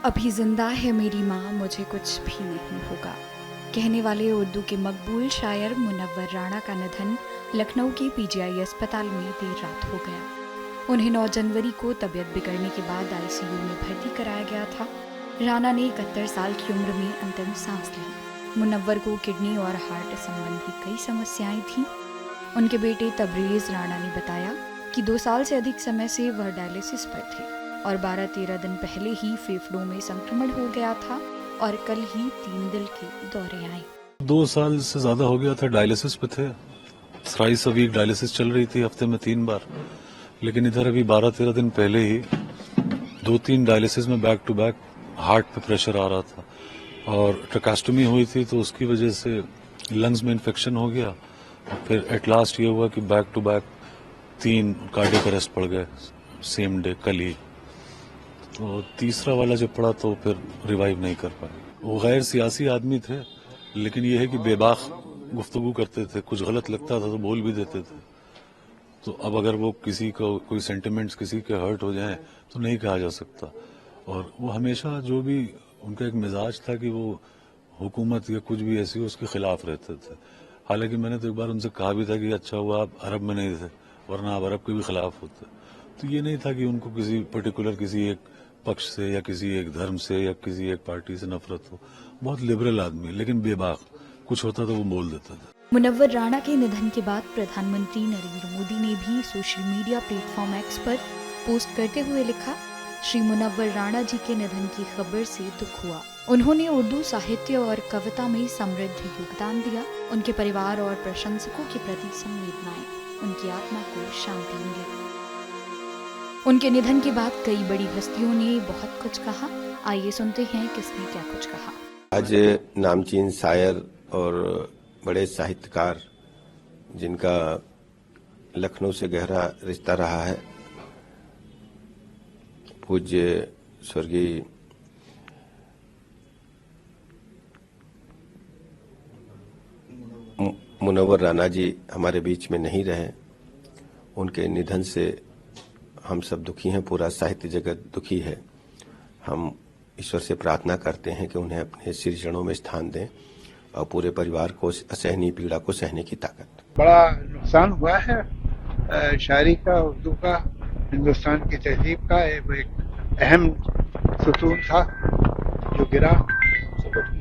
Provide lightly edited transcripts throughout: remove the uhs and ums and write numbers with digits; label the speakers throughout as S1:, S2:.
S1: अभी जिंदा है मेरी माँ, मुझे कुछ भी नहीं होगा। कहने वाले उर्दू के मकबूल शायर मुनव्वर राणा का निधन लखनऊ के पीजीआई अस्पताल में देर रात हो गया। उन्हें 9 जनवरी को तबीयत बिगड़ने के बाद आईसीयू में भर्ती कराया गया था। राणा ने 71 साल की उम्र में अंतिम सांस ली। मुनव्वर को किडनी और हार्ट संबंधी कई समस्याएं थीं। उनके बेटे तबरेज़ राणा ने बताया कि 2 साल से अधिक समय से वह डायलिसिस पर थे और 12-13 दिन पहले ही फेफड़ों में संक्रमण हो गया था और कल ही 3 दिल के दौरे आए।
S2: 2 साल से ज्यादा हो गया था, डायलिसिस पे थे। थ्राइस अ वीक डायलिसिस चल रही थी, हफ्ते में 3 बार। लेकिन इधर अभी 12-13 दिन पहले ही 2-3 डायलिसिस में बैक टू बैक हार्ट पे प्रेशर आ रहा था और ट्रैकेस्टोमी हुई थी, तो उसकी वजह से लंग्स में इन्फेक्शन हो गया। फिर एट लास्ट ये हुआ कि back to back 3 cardiac arrest पड़ गए सेम डे, कल ही। तो तीसरा वाला जब पड़ा तो फिर रिवाइव नहीं कर पाए। वो गैर सियासी आदमी थे, लेकिन ये है कि बेबाक गुफ्तगू करते थे, कुछ गलत लगता था तो बोल भी देते थे। तो अब अगर वो किसी को कोई सेंटिमेंट्स किसी के हर्ट हो जाएं तो नहीं कहा जा सकता। और वो हमेशा जो भी उनका एक मिजाज था कि वो हुकूमत या कुछ भी ऐसी हो उसके खिलाफ रहते थे। हालांकि मैंने तो एक बार उनसे कहा भी था कि अच्छा हुआ आप अरब में नहीं थे, वरना आप अरब के भी खिलाफ होते। तो ये नहीं था कि उनको किसी पर्टिकुलर किसी एक पक्ष से या किसी एक धर्म से या किसी एक पार्टी से नफरत हो। बहुत लिबरल आदमी, लेकिन बेबाक, कुछ होता तो वो बोल देता था।
S1: मुनव्वर राणा के निधन के बाद प्रधानमंत्री नरेंद्र मोदी ने भी सोशल मीडिया प्लेटफॉर्म एक्स पर पोस्ट करते हुए लिखा, श्री मुनव्वर राणा जी के निधन की खबर से दुख हुआ। उन्होंने उर्दू साहित्य और कविता में समृद्ध योगदान दिया। उनके परिवार और प्रशंसकों के प्रति संवेदनाएं उनकी आत्मा को शांति मिले। उनके निधन के बाद कई बड़ी हस्तियों ने बहुत कुछ कहा। आइए सुनते हैं किसने क्या कुछ कहा।
S3: आज नामचीन शायर और बड़े साहित्यकार, जिनका लखनऊ से गहरा रिश्ता रहा है, पूज्य स्वर्गीय मुनव्वर राणा जी हमारे बीच में नहीं रहे। उनके निधन से हम सब दुखी हैं, पूरा साहित्य जगत दुखी है। हम ईश्वर से प्रार्थना करते हैं कि उन्हें अपने श्री चरणों में स्थान दें और पूरे परिवार को असहनीय पीड़ा को सहने की ताकत।
S4: बड़ा नुकसान हुआ है शायरी का, उर्दू का, हिंदुस्तान की तहजीब का। वो एक अहम सुतून था जो गिरा।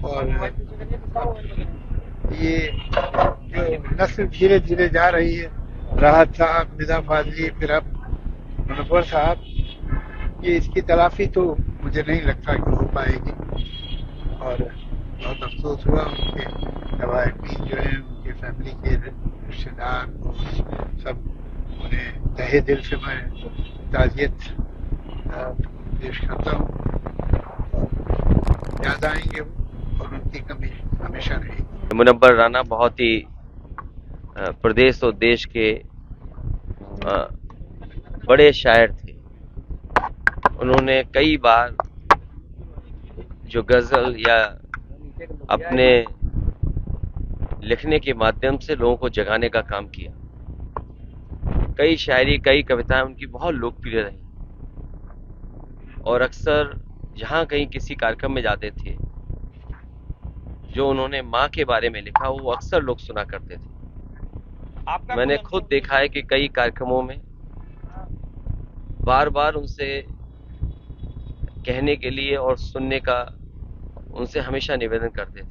S4: और ये जो नस्ल धीरे धीरे जा रही है, राहत साहब, निज़ाम फाजली, फिर अब मुनव्वर साहब, ये इसकी तलाफी तो मुझे नहीं लगता कि हो पाएगी। और बहुत अफसोस हुआ। उनके लवाहिकीन जो हैं, उनके फैमिली के रिश्तेदार सब, उन्हें तहे दिल से मैं ताज़ियत पेश करता हूँ। याद आएंगे वो और उनकी कमी हमेशा रहेगी।
S5: मुनव्वर राणा बहुत ही प्रदेश और देश के बड़े शायर थे। उन्होंने कई बार जो गजल या अपने लिखने के माध्यम से लोगों को जगाने का काम किया। कई शायरी, कई कविताएं उनकी बहुत लोकप्रिय रही और अक्सर जहां कहीं किसी कार्यक्रम में जाते थे, जो उन्होंने माँ के बारे में लिखा वो अक्सर लोग सुना करते थे। मैंने खुद देखा है कि कई कार्यक्रमों में बार बार उनसे कहने के लिए और सुनने का उनसे हमेशा निवेदन करते थे।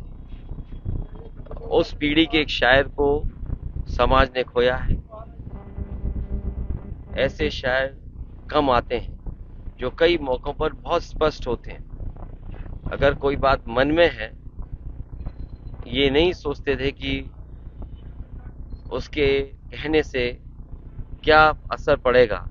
S5: उस पीढ़ी के एक शायर को समाज ने खोया है। ऐसे शायर कम आते हैं जो कई मौकों पर बहुत स्पष्ट होते हैं। अगर कोई बात मन में है, ये नहीं सोचते थे कि उसके कहने से क्या असर पड़ेगा,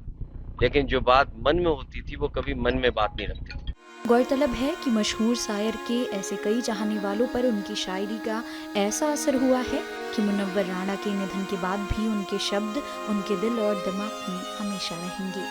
S5: लेकिन जो बात मन में होती थी वो कभी मन में बात नहीं रखते थे।
S1: गौरतलब है कि मशहूर शायर के ऐसे कई चाहने वालों पर उनकी शायरी का ऐसा असर हुआ है कि मुनव्वर राणा के निधन के बाद भी उनके शब्द उनके दिल और दिमाग में हमेशा रहेंगे।